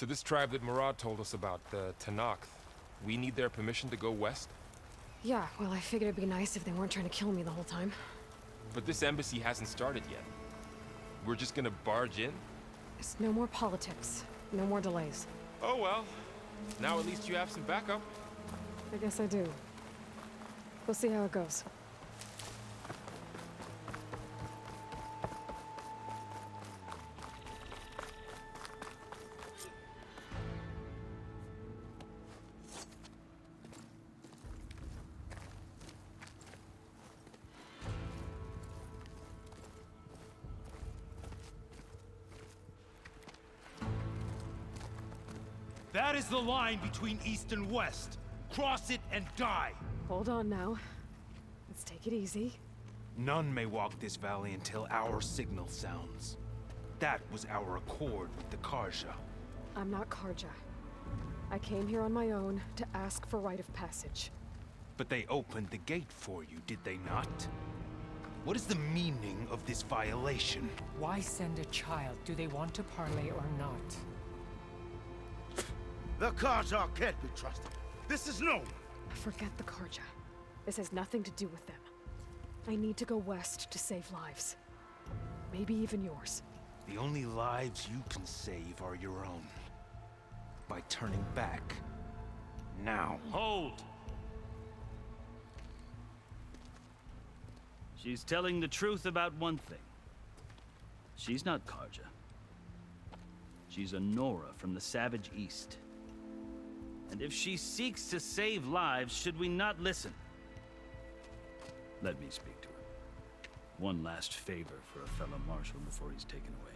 So this tribe that Murad told us about, the Tenakth, we need their permission to go west? Yeah, well, I figured it'd be nice if they weren't trying to kill me the whole time. But this embassy hasn't started yet. We're just gonna barge in? There's no more politics. No more delays. Oh well. Now at least you have some backup. I guess I do. We'll see how it goes. That is the line between East and West. Cross it and die. Hold on now. Let's take it easy. None may walk this valley until our signal sounds. That was our accord with the Carja. I'm not Carja. I came here on my own to ask for rite of passage. But they opened the gate for you, did they not? What is the meaning of this violation? Why send a child? Do they want to parley or not? The Carja can't be trusted. This is known. Forget the Carja. This has nothing to do with them. I need to go west to save lives. Maybe even yours. The only lives you can save are your own. By turning back. Now. Hold! She's telling the truth about one thing. She's not Carja. She's a Nora from the Savage East. And if she seeks to save lives, should we not listen? Let me speak to her. One last favor for a fellow marshal before he's taken away.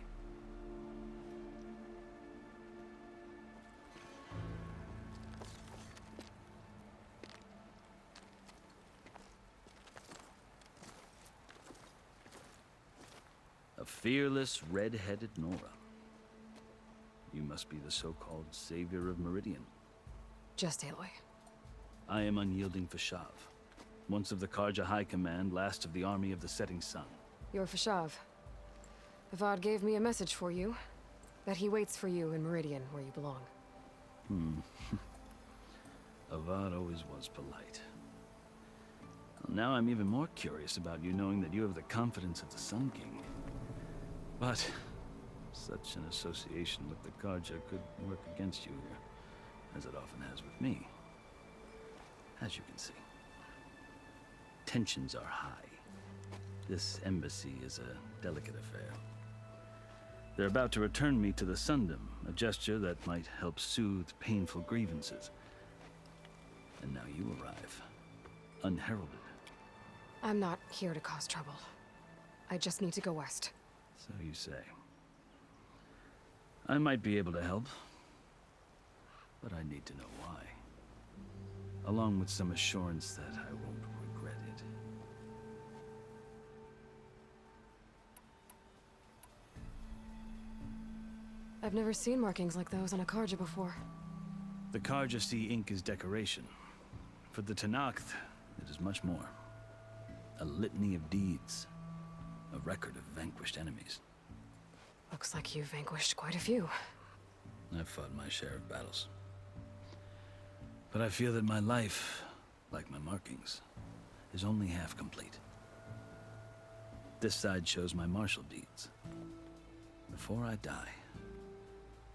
A fearless, red-headed Nora. You must be the so-called savior of Meridian. Just Aloy. I am Unyielding Fashav, once of the Carja High Command, last of the Army of the Setting Sun. You're Fashav. Avad gave me a message for you. That he waits for you in Meridian, where you belong. Avad always was polite. Well, now I'm even more curious about you knowing that you have the confidence of the Sun King. But such an association with the Carja could work against you here, as it often has with me. As you can see, tensions are high. This embassy is a delicate affair. They're about to return me to the Sundom, a gesture that might help soothe painful grievances. And now you arrive, unheralded. I'm not here to cause trouble. I just need to go west. So you say. I might be able to help, but I need to know why. Along with some assurance that I won't regret it. I've never seen markings like those on a Carja before. The Carja see ink as decoration. For the Tenakth, it is much more. A litany of deeds. A record of vanquished enemies. Looks like you've vanquished quite a few. I've fought my share of battles. But I feel that my life, like my markings, is only half complete. This side shows my martial deeds. Before I die,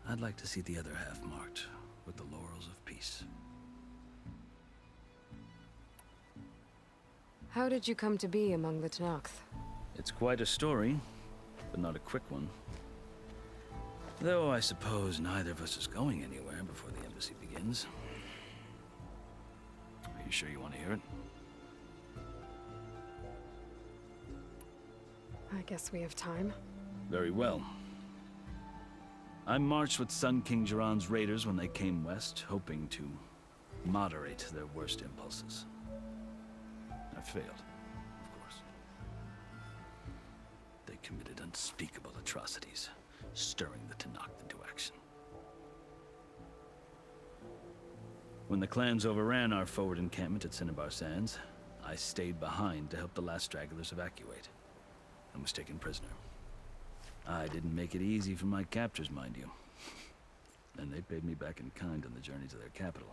I'd like to see the other half marked with the laurels of peace. How did you come to be among the Tenakth? It's quite a story, but not a quick one. Though I suppose neither of us is going anywhere before the embassy begins. Are you sure you want to hear it? I guess we have time. Very well. I marched with Sun King Jiran's raiders when they came west, hoping to moderate their worst impulses. I failed, of course. They committed unspeakable atrocities, stirring the Tenakth into action. When the clans overran our forward encampment at Cinnabar Sands, I stayed behind to help the last stragglers evacuate, and was taken prisoner. I didn't make it easy for my captors, mind you. and they paid me back in kind on the journey to their capital.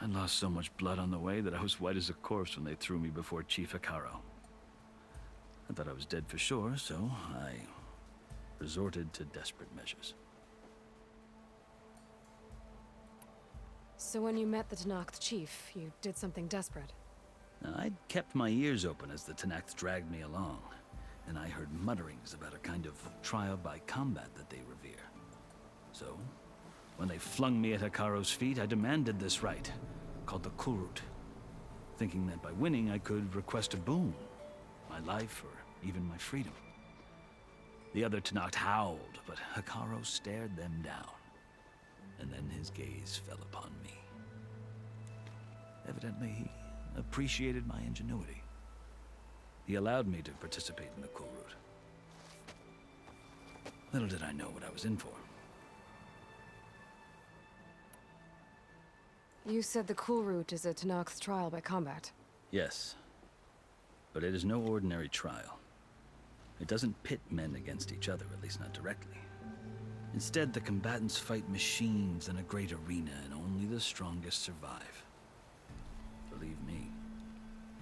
I lost so much blood on the way that I was white as a corpse when they threw me before Chief Hekarro. I thought I was dead for sure, so I resorted to desperate measures. So when you met the Tenakth chief, you did something desperate. Now, I'd kept my ears open as the Tenakth dragged me along, and I heard mutterings about a kind of trial by combat that they revere. So, when they flung me at Hekarro's feet, I demanded this rite, called the Kulrut, thinking that by winning I could request a boon, my life or even my freedom. The other Tenakth howled, but Hekarro stared them down, and then his gaze fell upon me. Evidently, he appreciated my ingenuity. He allowed me to participate in the Kulrut. Little did I know what I was in for. You said the Kulrut is a Tenakth trial by combat. Yes, but it is no ordinary trial. It doesn't pit men against each other, at least not directly. Instead, the combatants fight machines in a great arena, and only the strongest survive. Believe me,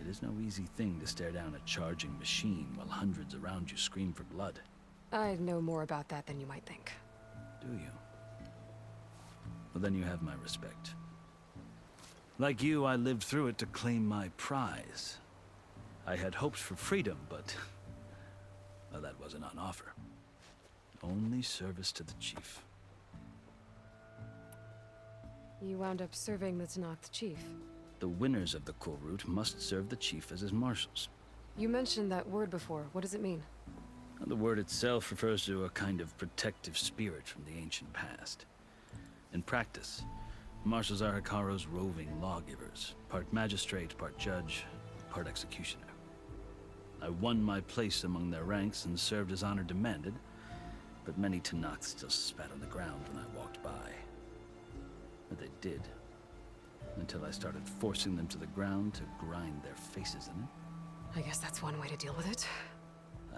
it is no easy thing to stare down a charging machine while hundreds around you scream for blood. I know more about that than you might think. Do you? Well, then you have my respect. Like you, I lived through it to claim my prize. I had hopes for freedom, but well, that wasn't on offer. Only service to the chief. You wound up serving the Tenakth chief. The winners of the Kulrut must serve the chief as his marshals. You mentioned that word before. What does it mean? The word itself refers to a kind of protective spirit from the ancient past. In practice, marshals are Hekarro's roving lawgivers, part magistrate, part judge, part executioner. I won my place among their ranks and served as honor demanded, but many Tenakth still spat on the ground when I walked by. But they did, until I started forcing them to the ground to grind their faces in it. I guess that's one way to deal with it.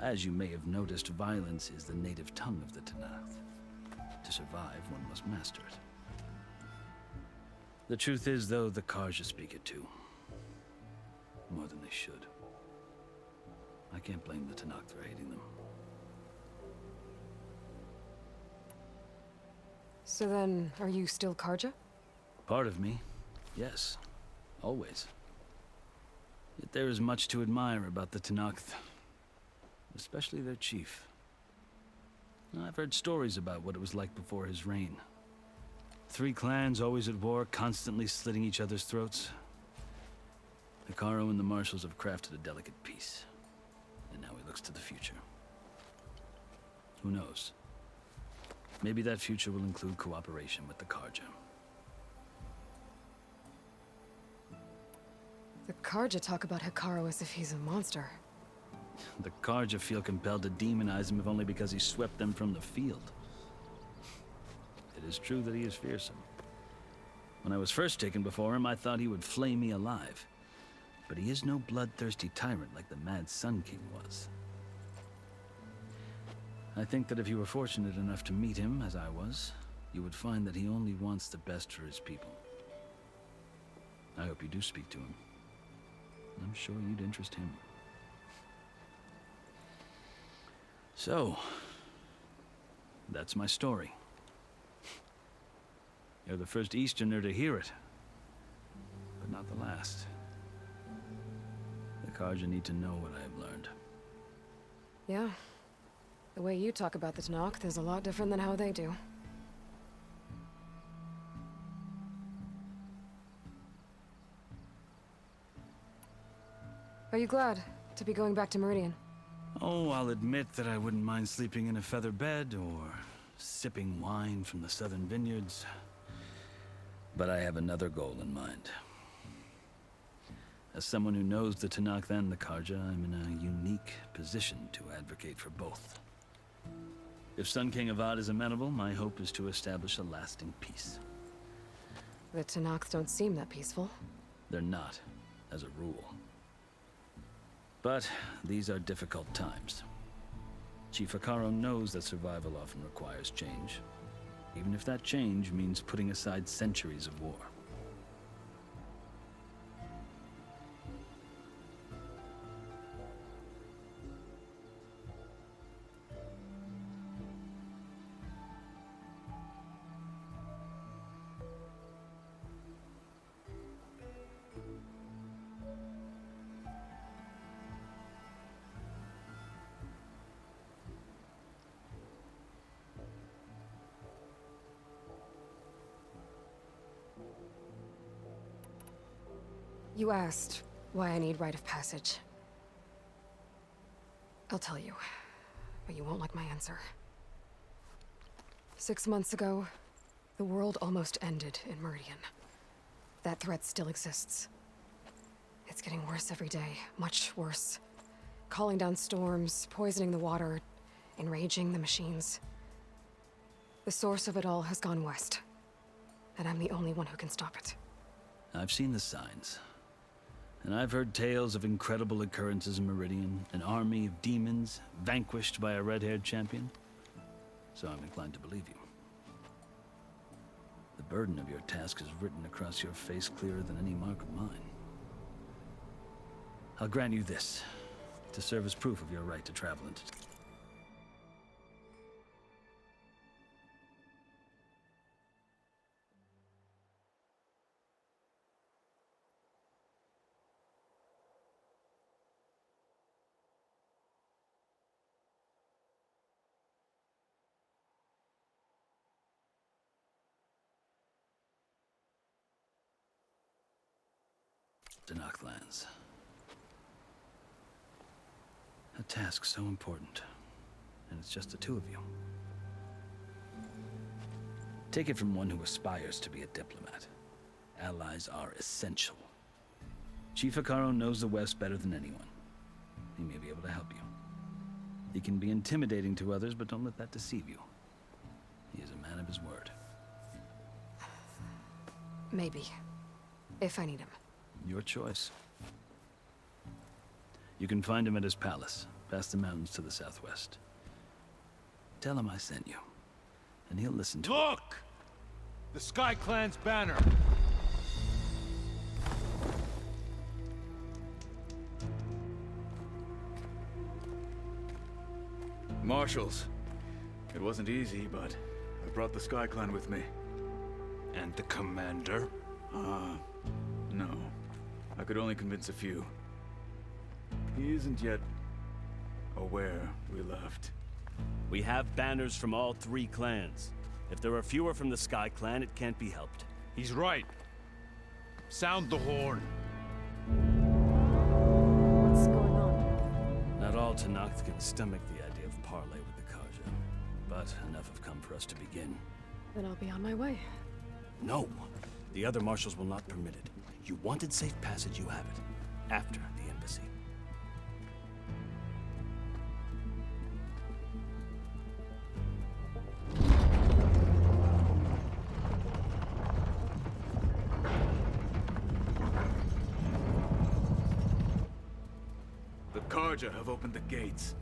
As you may have noticed, violence is the native tongue of the Tenakth. To survive, one must master it. The truth is, though, the Carja speak it too. More than they should. I can't blame the Tenakth for hating them. So then, are you still Carja? Part of me, yes. Always. Yet there is much to admire about the Tenakth. Especially their chief. I've heard stories about what it was like before his reign. 3 clans always at war, constantly slitting each other's throats. Hekarro and the marshals have crafted a delicate peace. And now he looks to the future. Who knows? Maybe that future will include cooperation with the Carja. The Carja talk about Hekarro as if he's a monster. The Carja feel compelled to demonize him if only because he swept them from the field. It is true that he is fearsome. When I was first taken before him, I thought he would flay me alive. But he is no bloodthirsty tyrant like the Mad Sun King was. I think that if you were fortunate enough to meet him, as I was, you would find that he only wants the best for his people. I hope you do speak to him. I'm sure you'd interest him. So, that's my story. You're the first Easterner to hear it, but not the last. The Carja need to know what I have learned. Yeah. The way you talk about the Tenakth is a lot different than how they do. Are you glad to be going back to Meridian? Oh, I'll admit that I wouldn't mind sleeping in a feather bed or sipping wine from the southern vineyards. But I have another goal in mind. As someone who knows the Tenakth and the Carja, I'm in a unique position to advocate for both. If Sun King Avad is amenable, my hope is to establish a lasting peace. The Tenakth don't seem that peaceful. They're not, as a rule. But these are difficult times. Chief Hekarro knows that survival often requires change. even if that change means putting aside centuries of war. You asked why I need rite of passage. I'll tell you, but you won't like my answer. 6 months ago, the world almost ended in Meridian. That threat still exists. It's getting worse every day, much worse. Calling down storms, poisoning the water, enraging the machines. The source of it all has gone west, and I'm the only one who can stop it. I've seen the signs. And I've heard tales of incredible occurrences in Meridian, an army of demons vanquished by a red-haired champion. So I'm inclined to believe you. The burden of your task is written across your face clearer than any mark of mine. I'll grant you this, to serve as proof of your right to travel into... Tenakth lands. A task so important, and it's just the two of you. Take it from one who aspires to be a diplomat. Allies are essential. Chief Hekarro knows the West better than anyone. He may be able to help you. He can be intimidating to others, but don't let that deceive you. He is a man of his word. Maybe. If I need him. Your choice. You can find him at his palace, past the mountains to the southwest. Tell him I sent you, and he'll listen to Look! The Sky Clan's banner! Marshals. It wasn't easy, but I brought the Sky Clan with me. And the commander? No. I could only convince a few. He isn't yet aware we left. We have banners from all 3 clans. If there are fewer from the Sky Clan, it can't be helped. He's right. Sound the horn. What's going on? Not all Tenakth can stomach the idea of parley with the Carja, but enough have come for us to begin. Then I'll be on my way. No! The other marshals will not permit it. You wanted safe passage, you have it. After the embassy. The Carja have opened the gates.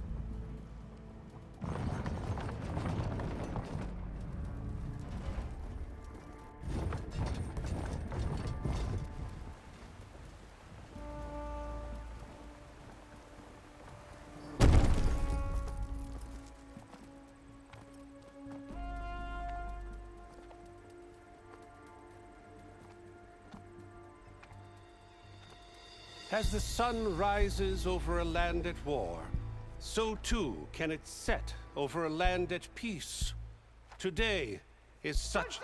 As the sun rises over a land at war, so too can it set over a land at peace. Today is such...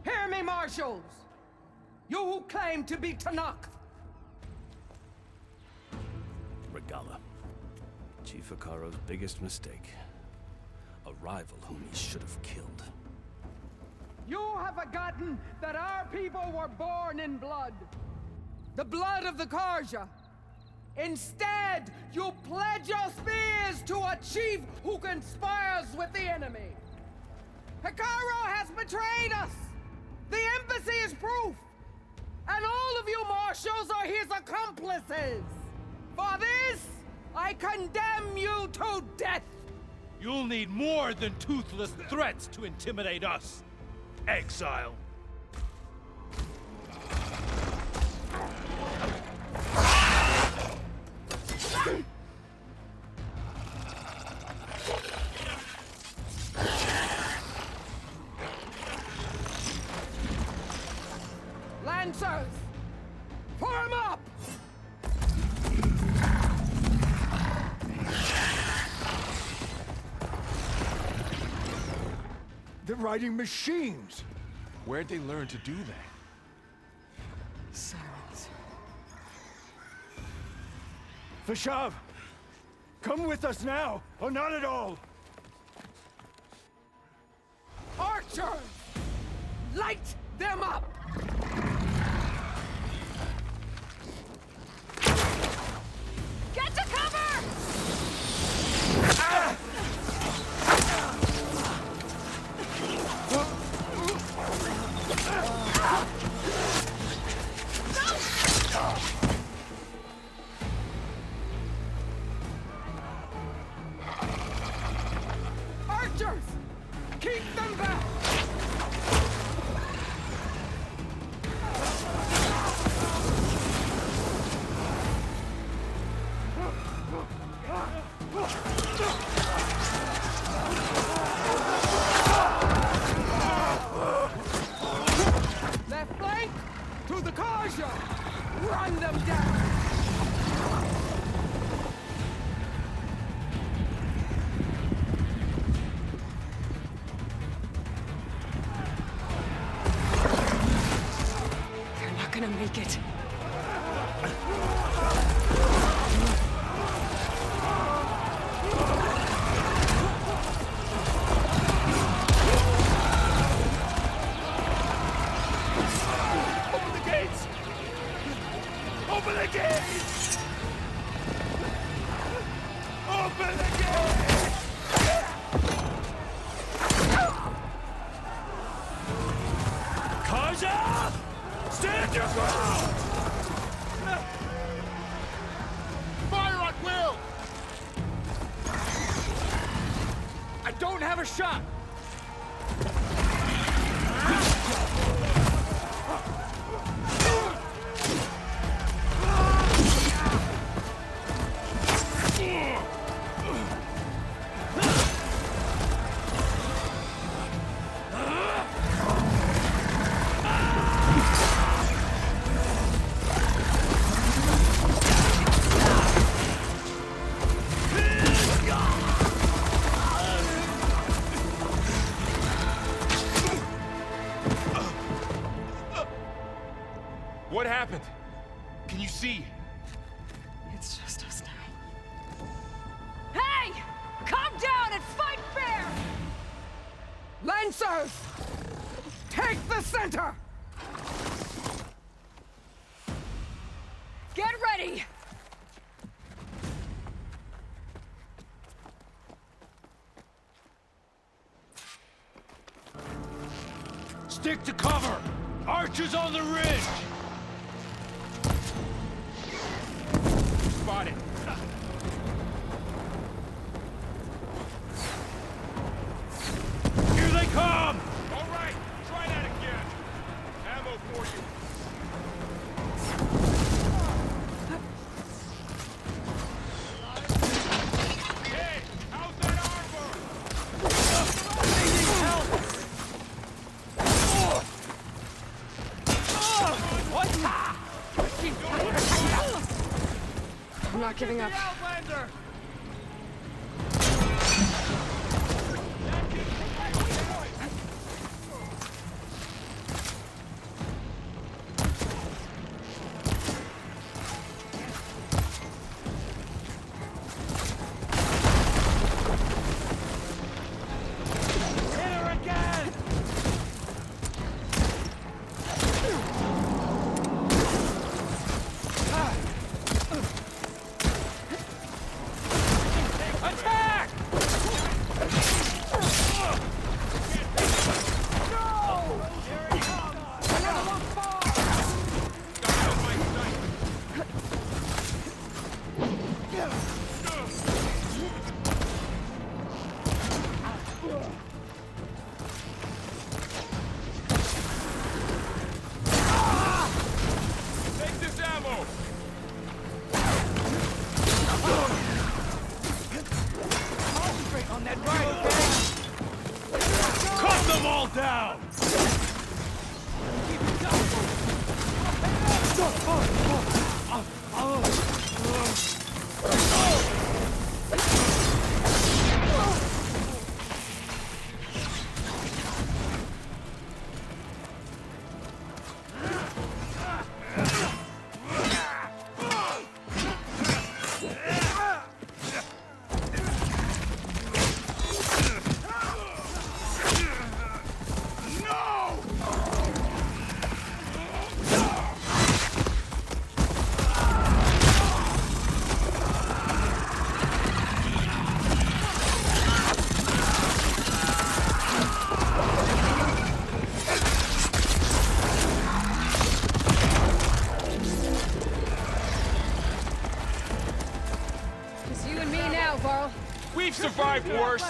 Hear me, marshals! You who claim to be Tenakth! Regalla. Chief Hekarro's biggest mistake. A rival whom he should have killed. You have forgotten that our people were born in blood. The blood of the Carja. Instead, you pledge your spears to a chief who conspires with the enemy. Hekarro has betrayed us. The embassy is proof. And all of you marshals are his accomplices. For this, I condemn you to death. You'll need more than toothless threats to intimidate us, exile. Lancers! Form up! They're riding machines! Where'd they learn to do that? Silence. Vashav! Come with us now, or not at all! Archers! Light them up! Get to cover! Archers! Keep them back! Left flank! To the Karja! Run them down! They're not gonna make it. Open the gates! Open the gates! Open the gates! Kaja! Stand your ground! Fire at will! I don't have a shot! What happened? Can you see? It's just us now. Hey! Calm down and fight fair! Lancers! Take the center! Get ready! Stick to cover! Archers on the ridge! Spotted. Here they come! All right, try that again. Ammo for you. Hey, how's that armor? I'm not giving up. Outlander! Hit her again! them all down! It's you and me now, Varl. We've survived worse.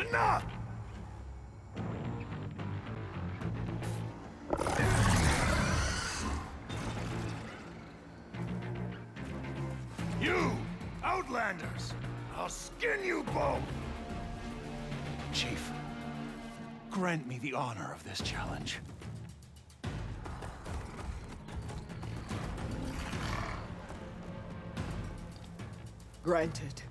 Enough! You! Outlanders! I'll skin you both! Chief, grant me the honor of this challenge. Granted.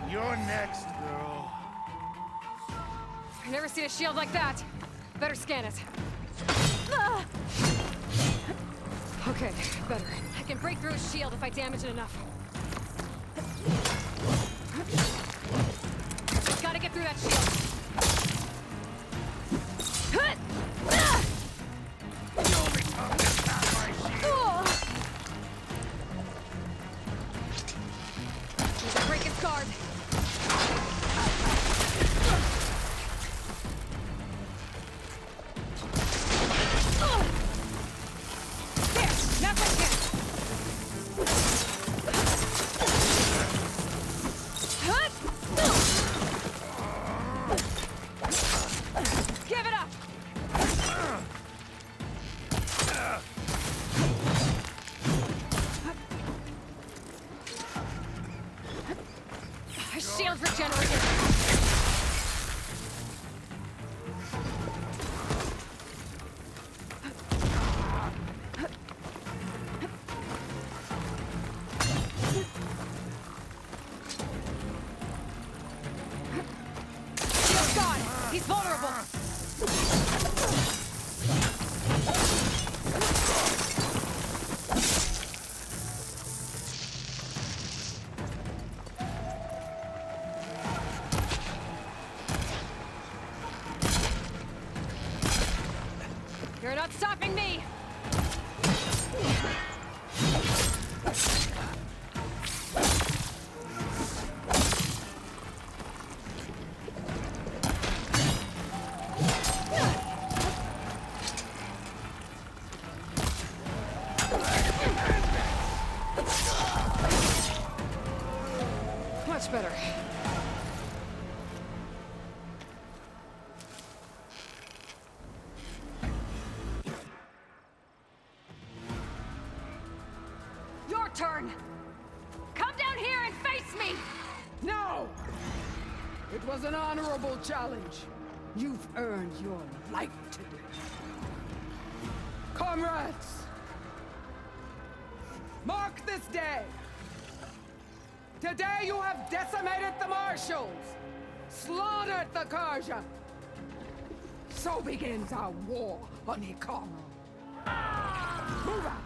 You're next, girl. I've never seen a shield like that. Better scan it. Okay, better. I can break through his shield if I damage it enough. Gotta get through that shield. Need to break his guard. unbearable! You're not stopping me! Much better. Your turn! Come down here and face me! No! It was an honorable challenge. You've earned your life today. Comrades! Mark this day! Today you have decimated the Marshals! Slaughtered the Karja! So begins our war on Hikaru. Move out!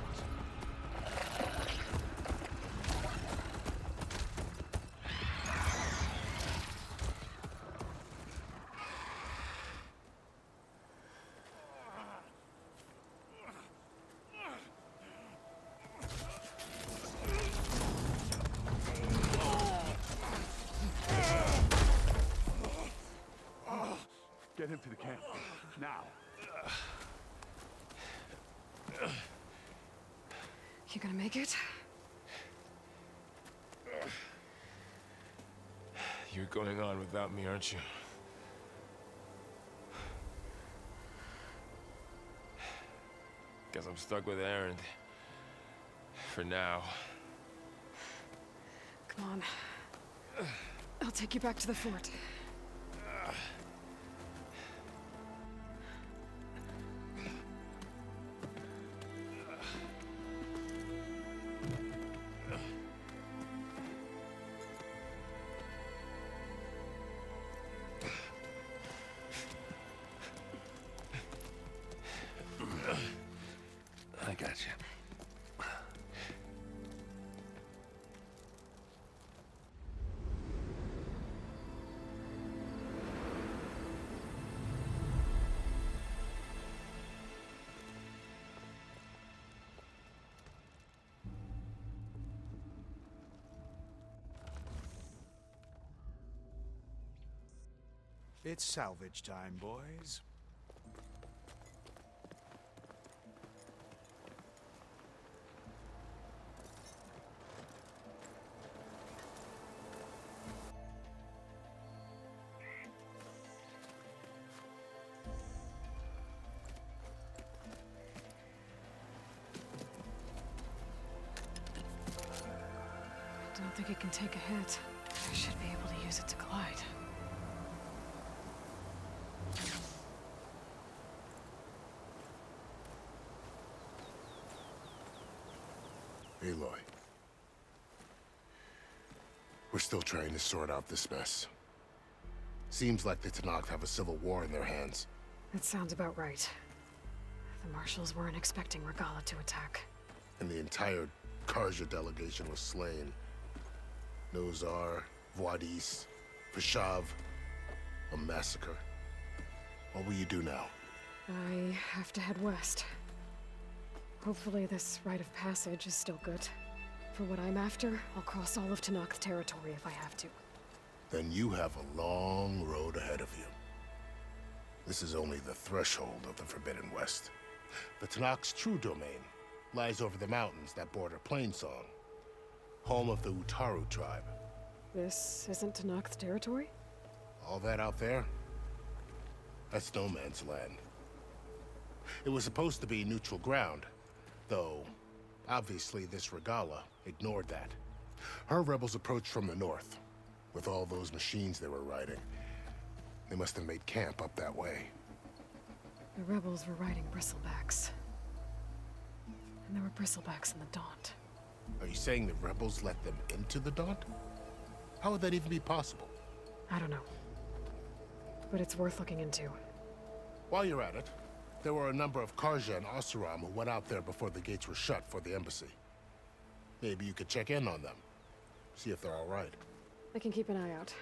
Get him to the camp. Now. You gonna make it? You're going on without me, aren't you? Guess I'm stuck with Erend. For now. Come on. I'll take you back to the fort. I got you. It's salvage time, boys. Don't think it can take a hit. I should be able to use it to glide. Aloy. We're still trying to sort out this mess. Seems like the Tenakth have a civil war in their hands. That sounds about right. The Marshals weren't expecting Regalla to attack. And the entire Karja delegation was slain. Nozar, Vuadis, Vashav. A massacre. What will you do now? I have to head west. Hopefully this rite of passage is still good. For what I'm after, I'll cross all of Tenakth territory if I have to. Then you have a long road ahead of you. This is only the threshold of the Forbidden West. The Tenakth's true domain lies over the mountains that border Plainsong, home of the Utaru tribe. This isn't Tenakth territory? All that out there? That's no man's land. It was supposed to be neutral ground, though obviously this Regalla ignored that. Her rebels approached from the north, with all those machines they were riding. They must have made camp up that way. The rebels were riding bristlebacks. And there were bristlebacks in the Daunt. Are you saying the rebels let them into the Daunt? How would that even be possible? I don't know. but it's worth looking into. While you're at it, there were a number of Karja and Oseram who went out there before the gates were shut for the embassy. Maybe you could check in on them. See if they're all right. I can keep an eye out.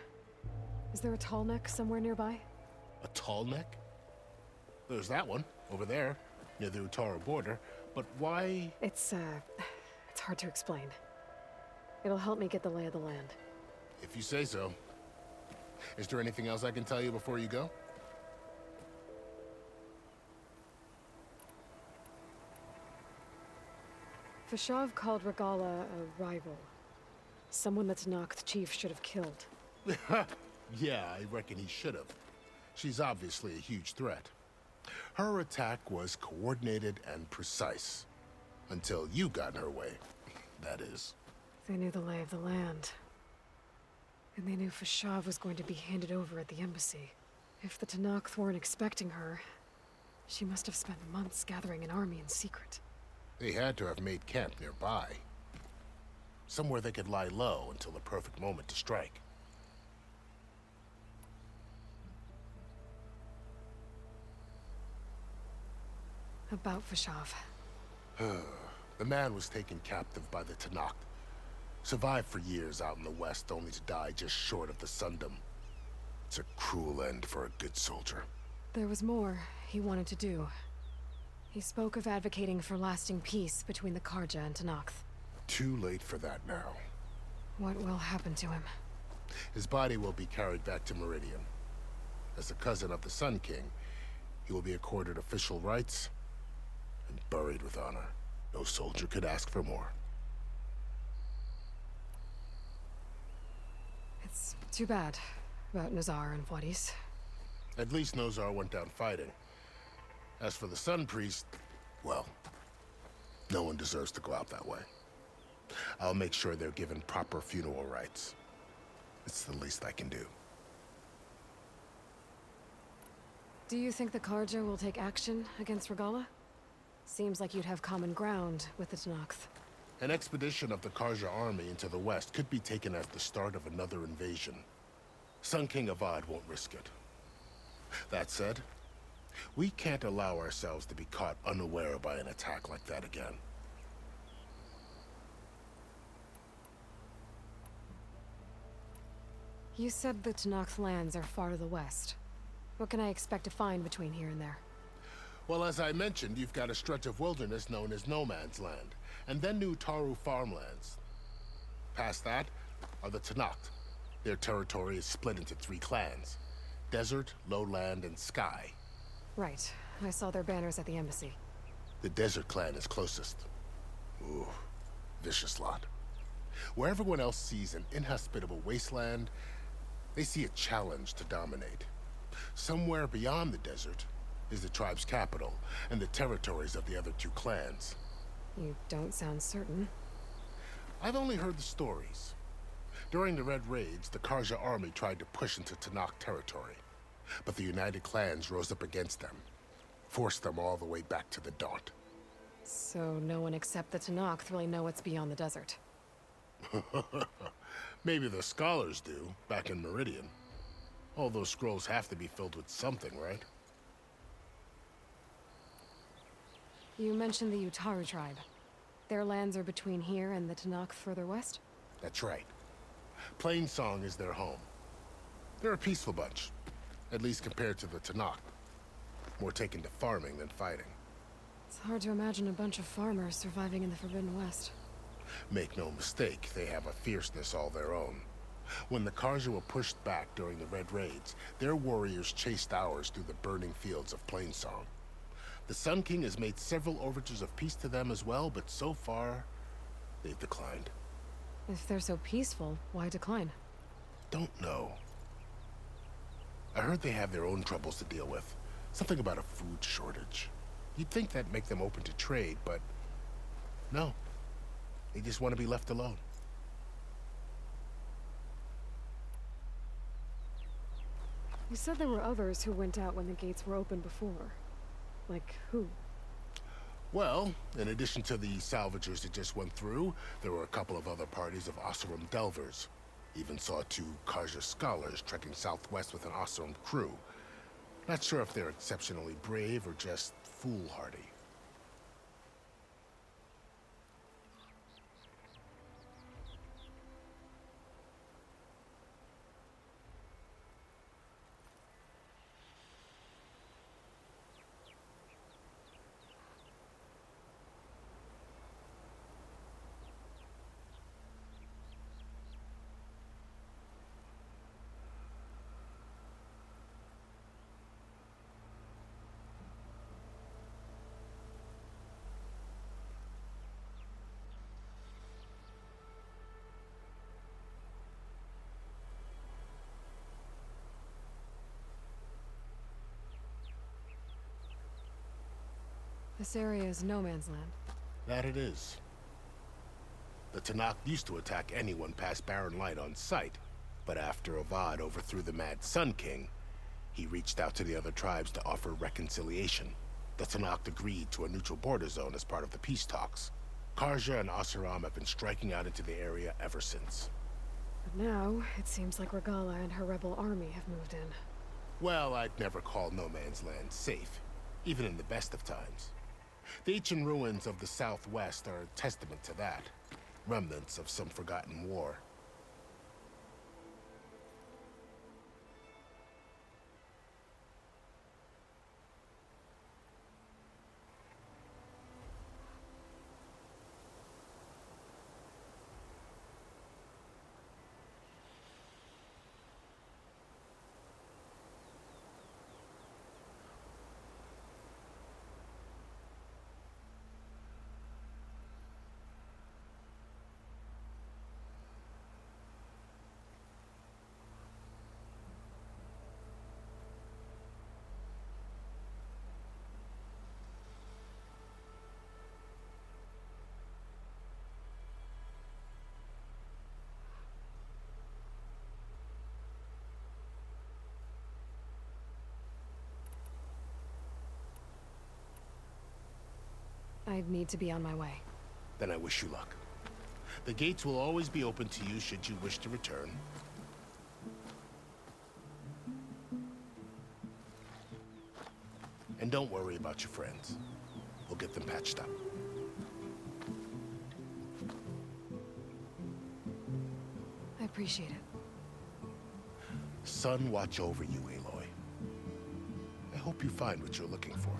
Is there a tall neck somewhere nearby? A tall neck? There's that one, over there, near the Utaru border. But why? It's hard to explain. It'll help me get the lay of the land. If you say so. Is there anything else I can tell you before you go? Fashav called Regala a rival. Someone that Tenakth chief should have killed. Yeah, I reckon he should have. She's obviously a huge threat. Her attack was coordinated and precise. Until you got in her way, that is. They knew the lay of the land. And they knew Fashav was going to be handed over at the embassy. If the Tenakth weren't expecting her, she must have spent months gathering an army in secret. They had to have made camp nearby. Somewhere they could lie low until the perfect moment to strike. About Fashav. The man was taken captive by the Tenakth. Survived for years out in the west, only to die just short of the Sundom. It's a cruel end for a good soldier. There was more he wanted to do. He spoke of advocating for lasting peace between the Karja and Tenakth. Too late for that now. What will happen to him? His body will be carried back to Meridian. As a cousin of the Sun King, he will be accorded official rights and buried with honor. No soldier could ask for more. It's too bad about Nazar and Wadis. At least Nozar went down fighting. As for the Sun Priest, well, no one deserves to go out that way. I'll make sure they're given proper funeral rites. It's the least I can do. Do you think the Karja will take action against Regala? Seems like you'd have common ground with the Tenakth. An expedition of the Karja army into the west could be taken as the start of another invasion. Sun King Avad won't risk it. That said, we can't allow ourselves to be caught unaware by an attack like that again. You said the Tenakth lands are far to the west. What can I expect to find between here and there? Well, as I mentioned, you've got a stretch of wilderness known as No Man's Land, and then New Taru farmlands. Past that are the Tenakth. Their territory is split into 3 clans: Desert, Lowland, and Sky. Right. I saw their banners at the embassy. The Desert clan is closest. Ooh, vicious lot. Where everyone else sees an inhospitable wasteland, they see a challenge to dominate. Somewhere beyond the desert is the tribe's capital and the territories of the other 2 clans. You don't sound certain. I've only heard the stories. During the Red Raids, the Karja army tried to push into Tenakth territory, but the United Clans rose up against them, forced them all the way back to the Daunt. So no one except the Tenakth really know what's beyond the desert. Maybe the scholars do, back in Meridian. All those scrolls have to be filled with something, right? You mentioned the Utaru tribe. Their lands are between here and the Tenakth further west? That's right. Plainsong is their home. They're a peaceful bunch, at least compared to the Tenakth. More taken to farming than fighting. It's hard to imagine a bunch of farmers surviving in the Forbidden West. Make no mistake, they have a fierceness all their own. When the Karja were pushed back during the Red Raids, their warriors chased ours through the burning fields of Plainsong. The Sun King has made several overtures of peace to them as well, but so far, they've declined. If they're so peaceful, why decline? Don't know. I heard they have their own troubles to deal with. Something about a food shortage. You'd think that'd make them open to trade, but no. They just want to be left alone. You said there were others who went out when the gates were open before. Like who? Well, in addition to the salvagers that just went through, there were a couple of other parties of Oseram Delvers. Even saw 2 Karja scholars trekking southwest with an Oseram crew. Not sure if they're exceptionally brave or just foolhardy. This area is no man's land. That it is. The Tanakh used to attack anyone past Barren Light on sight, but after Avad overthrew the Mad Sun King, he reached out to the other tribes to offer reconciliation. The Tanakh agreed to a neutral border zone as part of the peace talks. Karja and Oseram have been striking out into the area ever since. But now, it seems like Regala and her rebel army have moved in. Well, I'd never call no man's land safe, even in the best of times. The ancient ruins of the Southwest are a testament to that. Remnants of some forgotten war. I need to be on my way. Then I wish you luck. The gates will always be open to you should you wish to return. And don't worry about your friends. We'll get them patched up. I appreciate it. Sun watch over you, Aloy. I hope you find what you're looking for.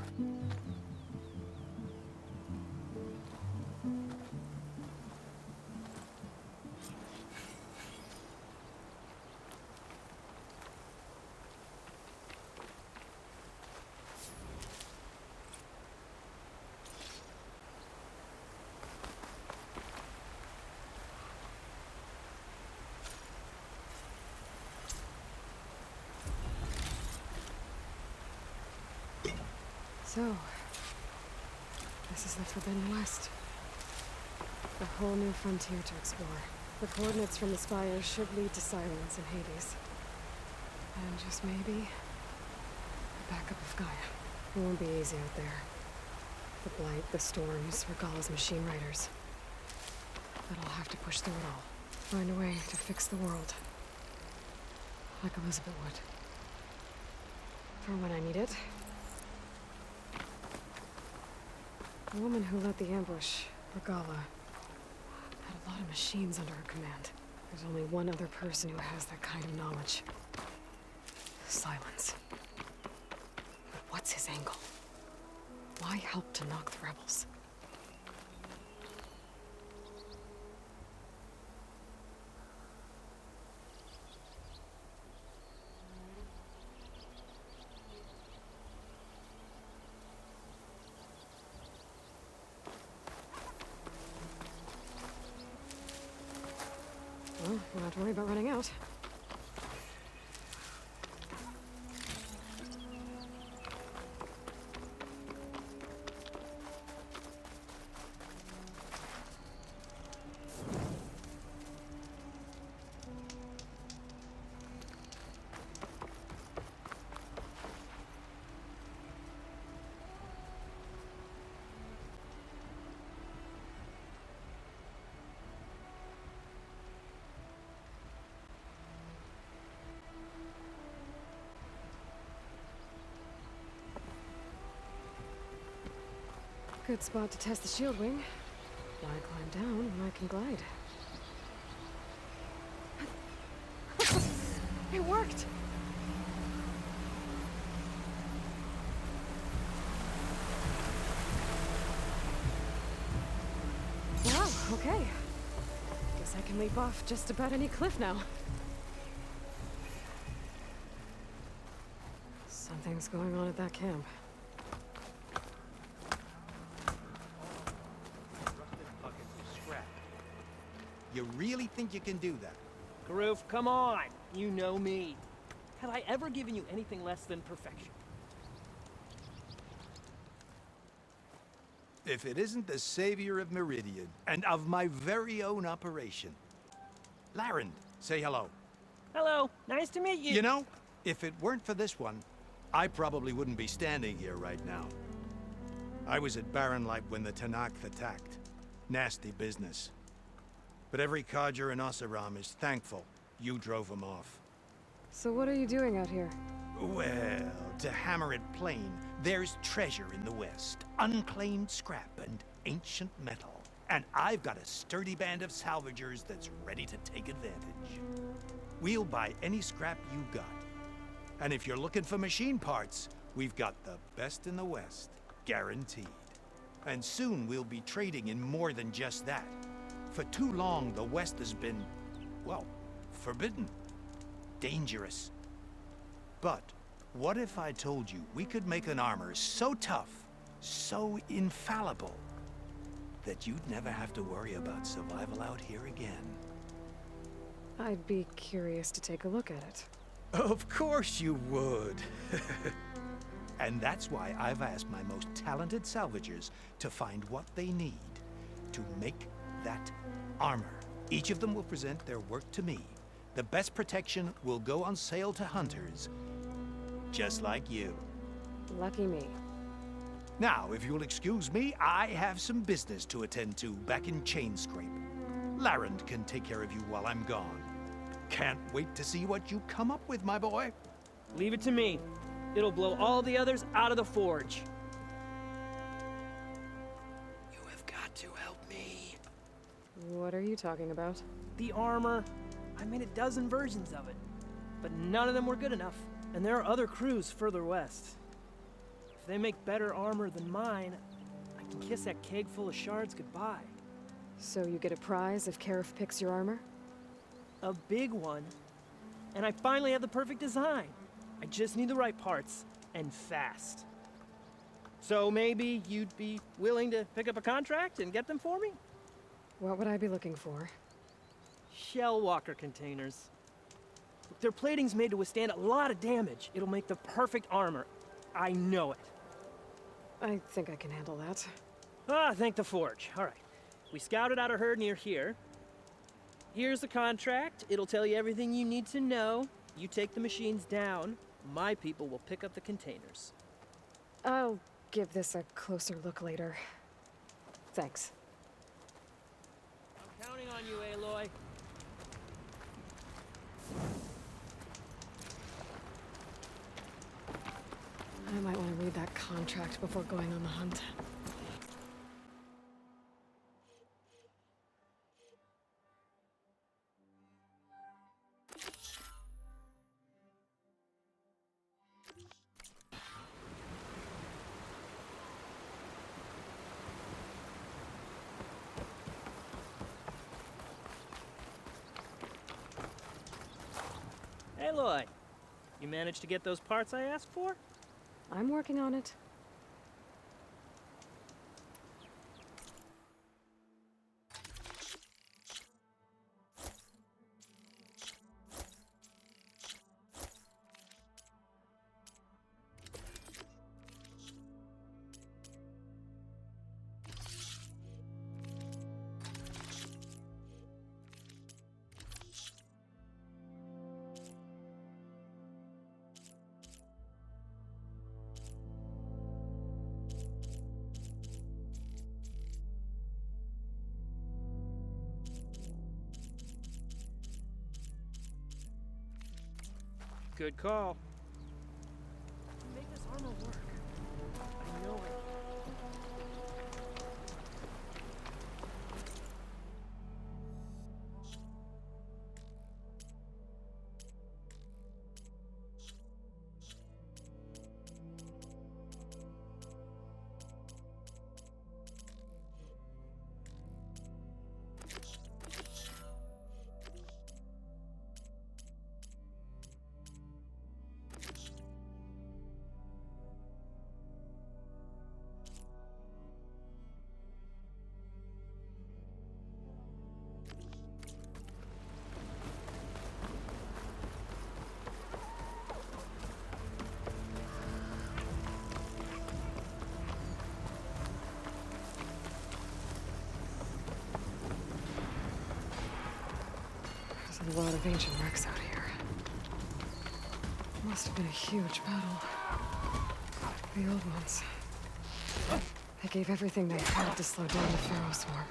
So, this is the Forbidden West. A whole new frontier to explore. The coordinates from the spires should lead to Silence and Hades. And just maybe, the backup of Gaia. It won't be easy out there. The Blight, the Storms, Regala's machine riders. But I'll have to push through it all. Find a way to fix the world. Like Elizabeth would. For when I need it. The woman who led the ambush, Regala, had a lot of machines under her command. There's only one other person who has that kind of knowledge. Silence. But what's his angle? Why help to knock the rebels? Well, don't have to worry about running out. Good spot to test the shield wing. Why climb down when I can glide? It worked! Wow, okay. Guess I can leap off just about any cliff now. Something's going on at that camp. You really think you can do that? Karoof, come on! You know me. Have I ever given you anything less than perfection? If it isn't the savior of Meridian, and of my very own operation. Larend, say hello. Hello, nice to meet you. You know, if it weren't for this one, I probably wouldn't be standing here right now. I was at Barrenlight when the Tenakth attacked. Nasty business. But every Carja in Oseram is thankful you drove them off. So what are you doing out here? Well, to hammer it plain, there's treasure in the west. Unclaimed scrap and ancient metal. And I've got a sturdy band of salvagers that's ready to take advantage. We'll buy any scrap you got. And if you're looking for machine parts, we've got the best in the west, guaranteed. And soon we'll be trading in more than just that. For too long, the west has been, well, forbidden. Dangerous. But what if I told you we could make an armor so tough, so infallible, that you'd never have to worry about survival out here again? I'd be curious to take a look at it. Of course you would. And that's why I've asked my most talented salvagers to find what they need to make that armor. Each of them will present their work to me. The best protection will go on sale to hunters, just like you. Lucky me. Now, if you'll excuse me, I have some business to attend to back in Chainscrape. Larend can take care of you while I'm gone. Can't wait to see what you come up with, my boy. Leave it to me. It'll blow all the others out of the forge. You have got to help me. What are you talking about? The armor. I made a dozen versions of it, but none of them were good enough. And there are other crews further west. If they make better armor than mine, I can kiss that keg full of shards goodbye. So you get a prize if Karif picks your armor? A big one. And I finally have the perfect design. I just need the right parts, and fast. So maybe you'd be willing to pick up a contract and get them for me? What would I be looking for? Shell walker containers. Look, their plating's made to withstand a lot of damage. It'll make the perfect armor. I know it. I think I can handle that. Ah, thank the forge. All right. We scouted out a herd near here. Here's the contract. It'll tell you everything you need to know. You take the machines down. My people will pick up the containers. I'll give this a closer look later. Thanks. I'm counting on you, Aloy. I might want to read that contract before going on the hunt. Aloy, you managed to get those parts I asked for? I'm working on it. Good call. Make this armor work. I know it. A lot of ancient wrecks out here. Must have been a huge battle. The old ones. They gave everything they had to slow down the Pharaoh swarm.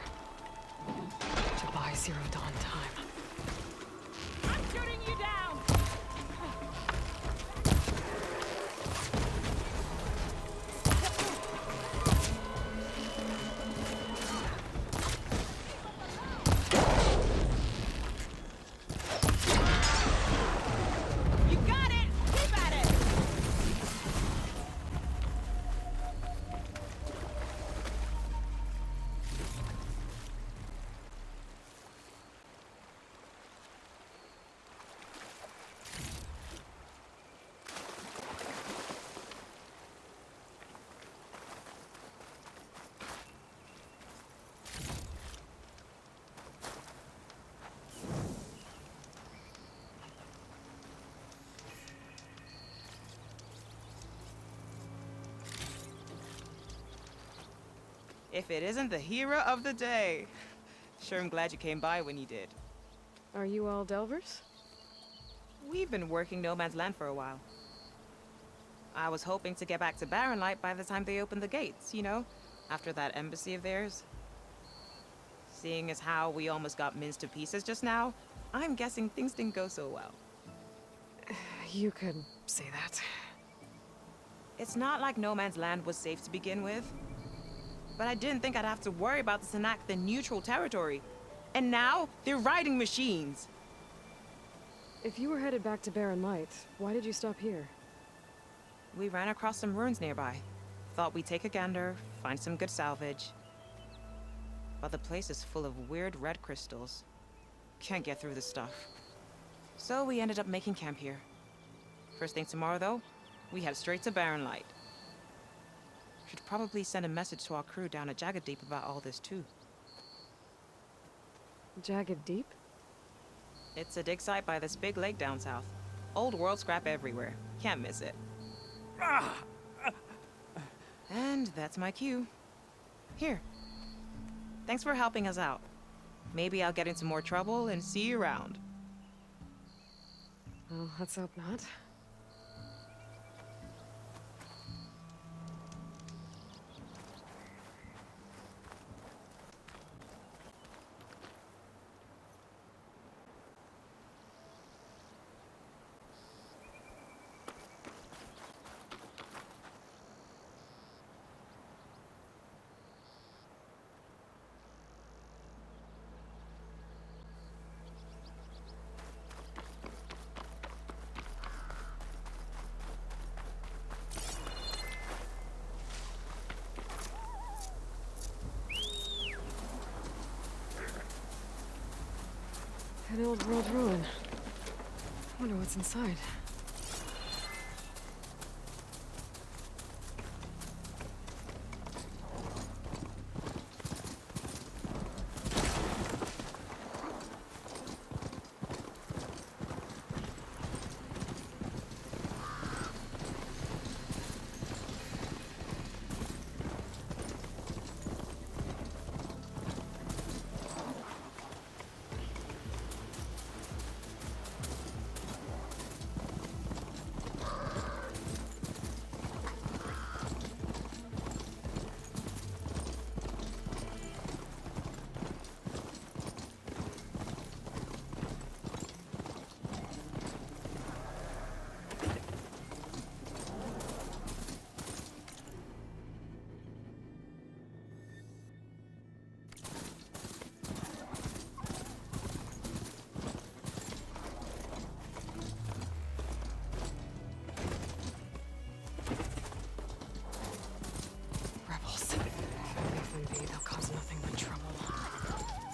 To buy Zero Dawn time. I'm shooting you down! You got it! Keep at it! If it isn't the hero of the day. Sure, I'm glad you came by when you did. Are you all Delvers? We've been working No Man's Land for a while. I was hoping to get back to Barren Light by the time they opened the gates, you know? After that embassy of theirs. Seeing as how we almost got minced to pieces just now, I'm guessing things didn't go so well. You could say that. It's not like No Man's Land was safe to begin with. But I didn't think I'd have to worry about the Tenakth in neutral territory. And now, they're riding machines. If you were headed back to Barren Light, why did you stop here? We ran across some ruins nearby. Thought we'd take a gander, find some good salvage. But the place is full of weird red crystals. Can't get through the stuff. So we ended up making camp here. First thing tomorrow, though, we head straight to Barren Light. Should probably send a message to our crew down at Jagged Deep about all this, too. Jagged Deep? It's a dig site by this big lake down south. Old world scrap everywhere. Can't miss it. And that's my cue. Here. Thanks for helping us out. Maybe I'll get into more trouble and see you around. Well, let's hope not. An old world ruin. Wonder what's inside.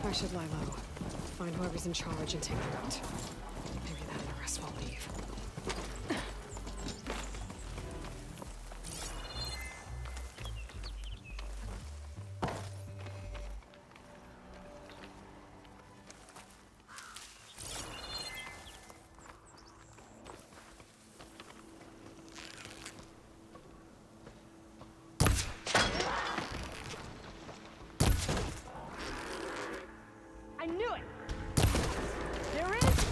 I should lie low. Find whoever's in charge and take them out. Maybe that and the rest will leave. I knew it! There is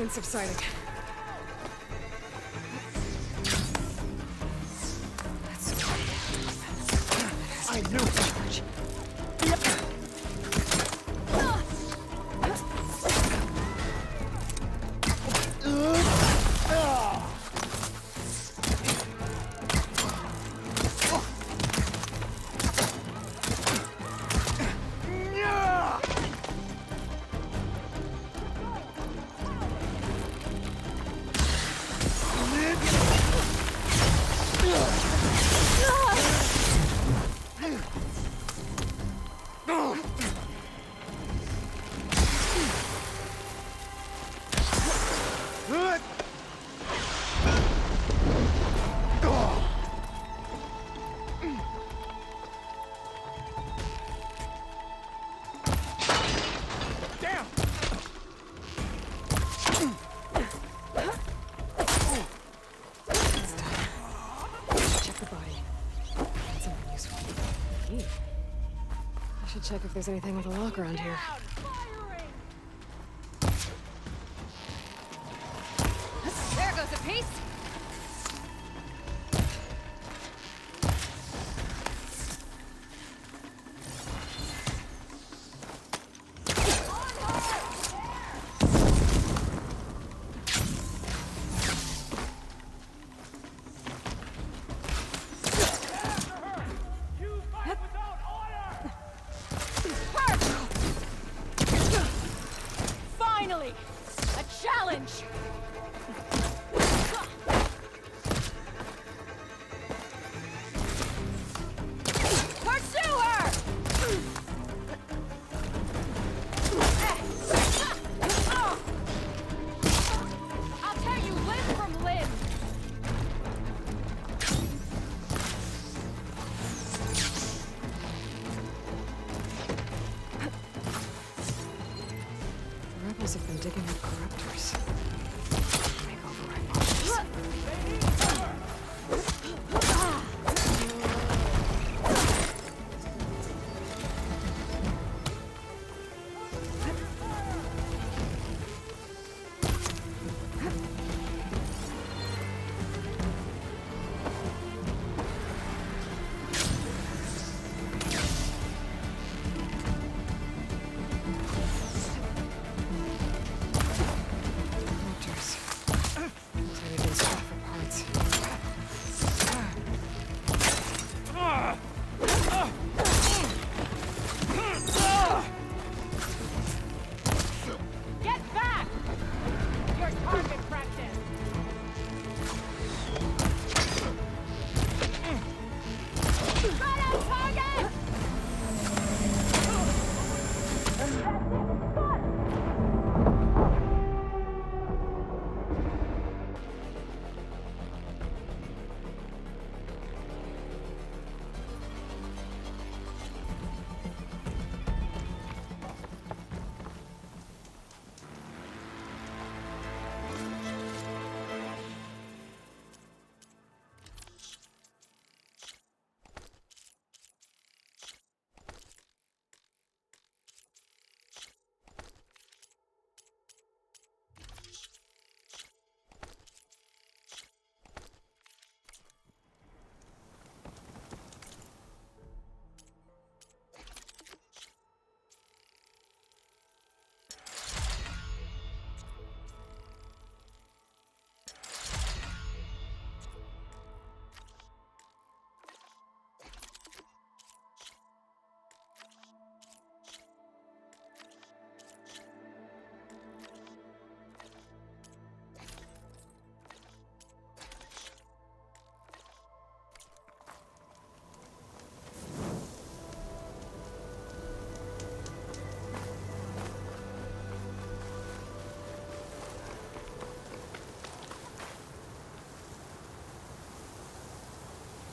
pain subsiding. That's right. I knew it. Check if there's anything with a lock around here.